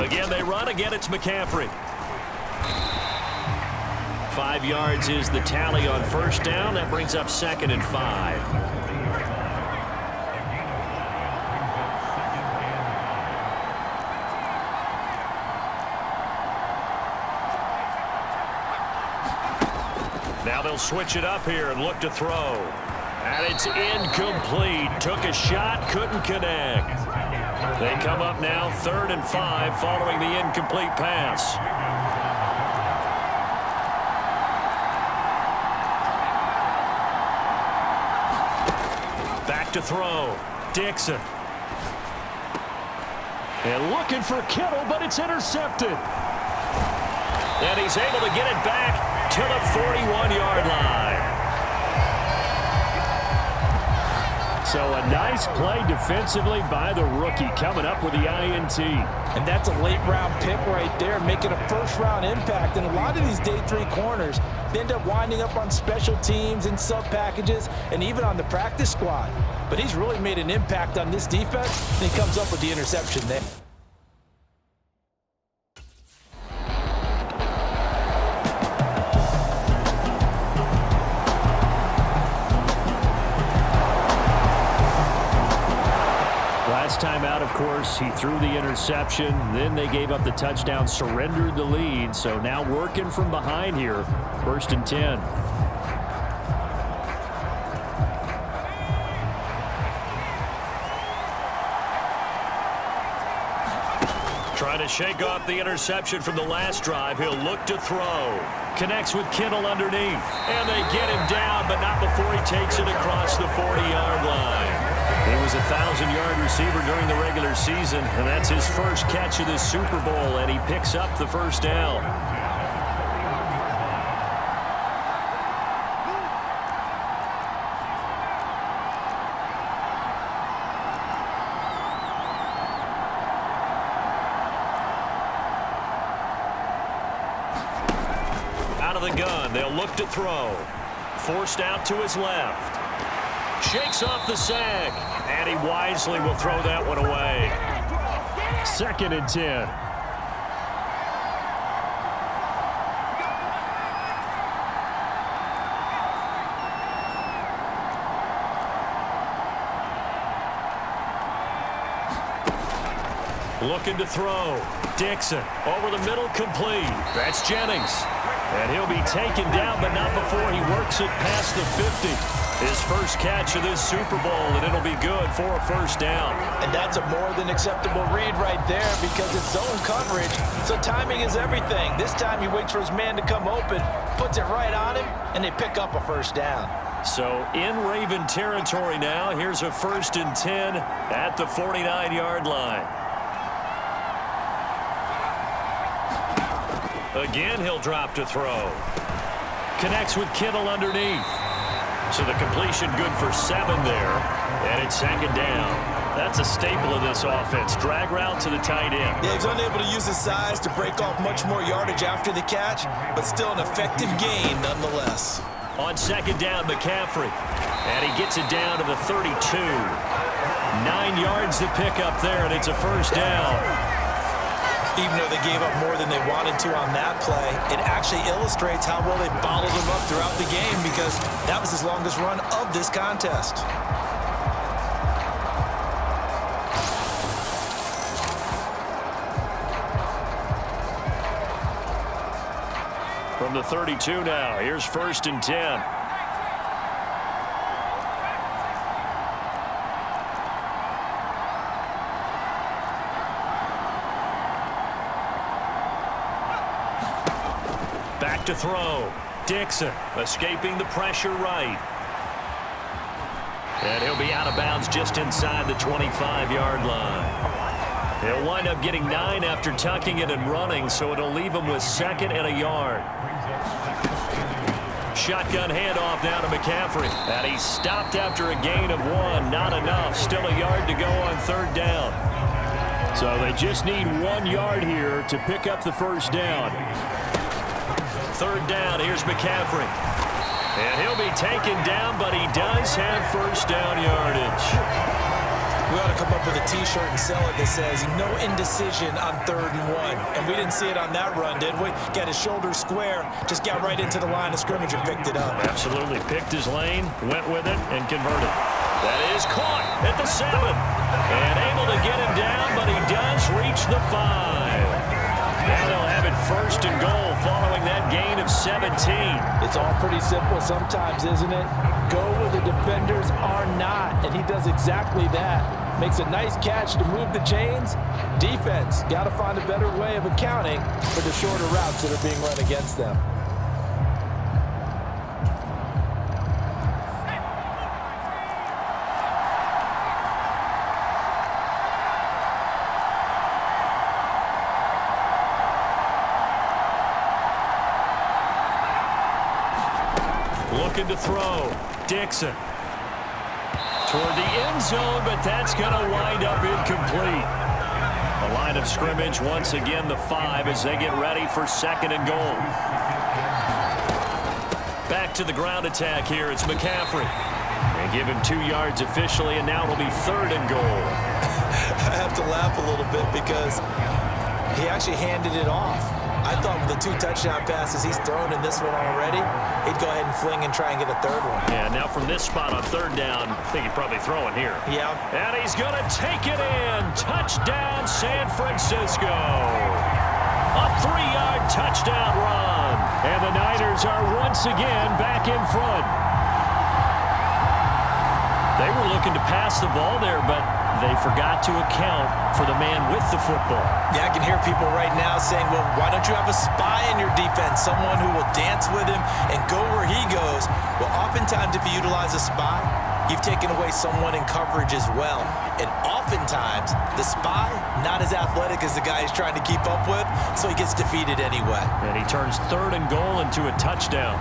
Again, they run. Again, it's McCaffrey. 5 yards is the tally on first down. That brings up 2nd and 5. Now they'll switch it up here and look to throw. And it's incomplete. Took a shot, couldn't connect. They come up now 3rd and 5 following the incomplete pass. Back to throw. Dixon. And looking for Kittle, but it's intercepted. And he's able to get it back to the 41-yard line. So a nice play defensively by the rookie, coming up with the INT. And that's a late-round pick right there, making a first-round impact. And a lot of these day 3 corners, they end up winding up on special teams and sub-packages and even on the practice squad. But he's really made an impact on this defense, and he comes up with the interception there. Last time out, of course, he threw the interception. Then they gave up the touchdown, surrendered the lead. So now working from behind here, 1st and 10. Trying to shake off the interception from the last drive. He'll look to throw. Connects with Kittle underneath. And they get him down, but not before he takes it across the 40-yard line. He was a 1,000-yard receiver during the regular season, and that's his first catch of this Super Bowl, and he picks up the first down. Out of the gun, they'll look to throw. Forced out to his left. Shakes off the sag, and he wisely will throw that one away. 2nd and 10. Looking to throw. Dixon over the middle, complete. That's Jennings. And he'll be taken down, but not before he works it past the 50. His first catch of this Super Bowl, and it'll be good for a first down. And that's a more than acceptable read right there because it's zone coverage, so timing is everything. This time he waits for his man to come open, puts it right on him, and they pick up a first down. So in Raven territory now, here's a 1st and 10 at the 49-yard line. Again, he'll drop to throw. Connects with Kittle underneath. So the completion good for 7 there. And it's 2nd down. That's a staple of this offense. Drag route to the tight end. Yeah, he's unable to use his size to break off much more yardage after the catch, but still an effective gain nonetheless. On 2nd down, McCaffrey. And he gets it down to the 32. 9 yards to pick up there, and it's a first down. Even though they gave up more than they wanted to on that play, it actually illustrates how well they bottled him up throughout the game because that was his longest run of this contest. From the 32 now, here's 1st and 10. Back to throw. Dixon escaping the pressure right. And he'll be out of bounds just inside the 25-yard line. He'll wind up getting 9 after tucking it and running, so it'll leave him with 2nd and a yard. Shotgun handoff now to McCaffrey. And he's stopped after a gain of 1. Not enough. Still a yard to go on 3rd down. So they just need 1 yard here to pick up the first down. 3rd down, here's McCaffrey. And he'll be taken down, but he does have first down yardage. We ought to come up with a T-shirt and sell it that says, no indecision on 3rd and 1. And we didn't see it on that run, did we? Got his shoulders square, just got right into the line of scrimmage and picked it up. Absolutely picked his lane, went with it, and converted. That is caught at the 7. And able to get him down, but he does reach the 5. Now they'll have it 1st and goal following that gain of 17. It's all pretty simple sometimes, isn't it? Go where the defenders are not, and he does exactly that. Makes a nice catch to move the chains. Defense got to find a better way of accounting for the shorter routes that are being run against them. Looking to throw. Dixon. Toward the end zone, but that's going to wind up incomplete. The line of scrimmage, once again, the 5 as they get ready for 2nd and goal. Back to the ground attack here. It's McCaffrey. They give him 2 yards officially, and now it'll be 3rd and goal. I have to laugh a little bit because he actually handed it off. I thought with the 2 touchdown passes he's thrown in this one already, he'd go ahead and fling and try and get a 3rd one. Yeah, now from this spot on 3rd down, I think he'd probably throw it here. Yeah. And he's going to take it in. Touchdown, San Francisco. A 3-yard touchdown run. And the Niners are once again back in front. They were looking to pass the ball there, but they forgot to account for the man with the football. Yeah, I can hear people right now saying, well, why don't you have a spy in your defense, someone who will dance with him and go where he goes? Well, oftentimes if you utilize a spy, you've taken away someone in coverage as well. And oftentimes, the spy, not as athletic as the guy he's trying to keep up with, so he gets defeated anyway. And he turns 3rd and goal into a touchdown.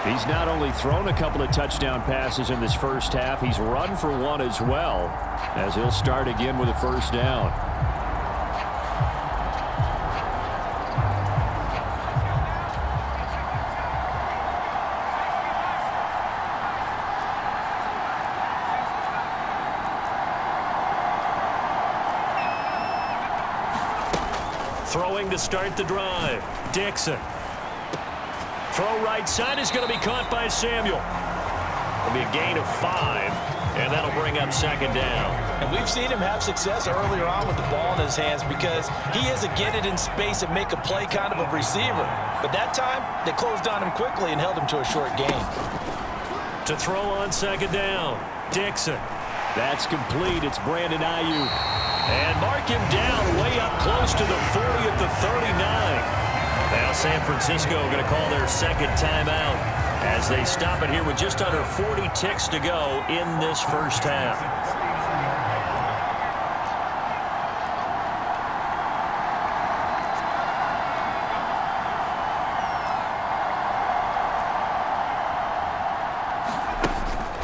He's not only thrown a couple of touchdown passes in this first half, he's run for 1 as well, as he'll start again with a 1st down. Throwing to start the drive. Dixon. Throw right side is going to be caught by Samuel. It'll be a gain of 5, and that'll bring up 2nd down. And we've seen him have success earlier on with the ball in his hands because he is a get it in space and make a play kind of a receiver. But that time, they closed on him quickly and held him to a short gain. To throw on 2nd down, Dixon. That's complete. It's Brandon Ayuk. And mark him down way up close to the 40 at the 39. Now San Francisco going to call their 2nd timeout as they stop it here with just under 40 ticks to go in this first half.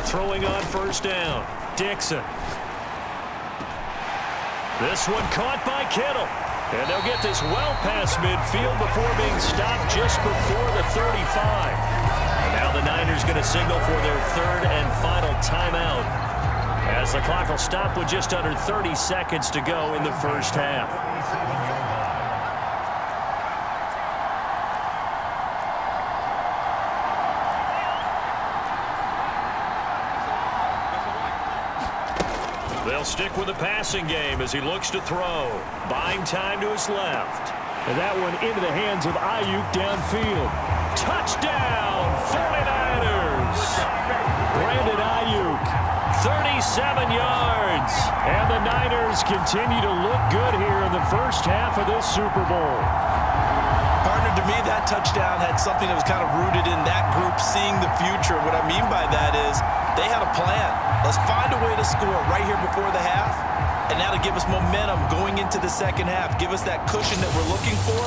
Throwing on 1st down, Dixon. This one caught by Kittle. And they'll get this well past midfield before being stopped just before the 35. And now the Niners going to signal for their 3rd and final timeout, as the clock will stop with just under 30 seconds to go in the first half. They'll stick with the passing game as he looks to throw. Buying time to his left. And that one into the hands of Ayuk downfield. Touchdown, 49ers! Brandon Ayuk, 37 yards. And the Niners continue to look good here in the first half of this Super Bowl. Partner, to me, that touchdown had something that was kind of rooted in that group seeing the future. What I mean by that is they had a plan. Let's find a way to score right here before the half, and that'll give us momentum going into the second half. Give us that cushion that we're looking for.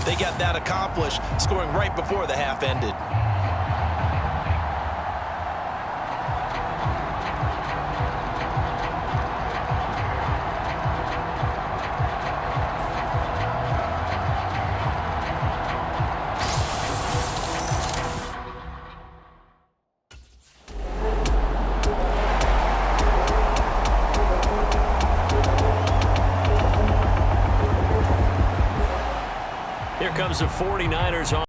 They got that accomplished, scoring right before the half ended. Here comes the 49ers on.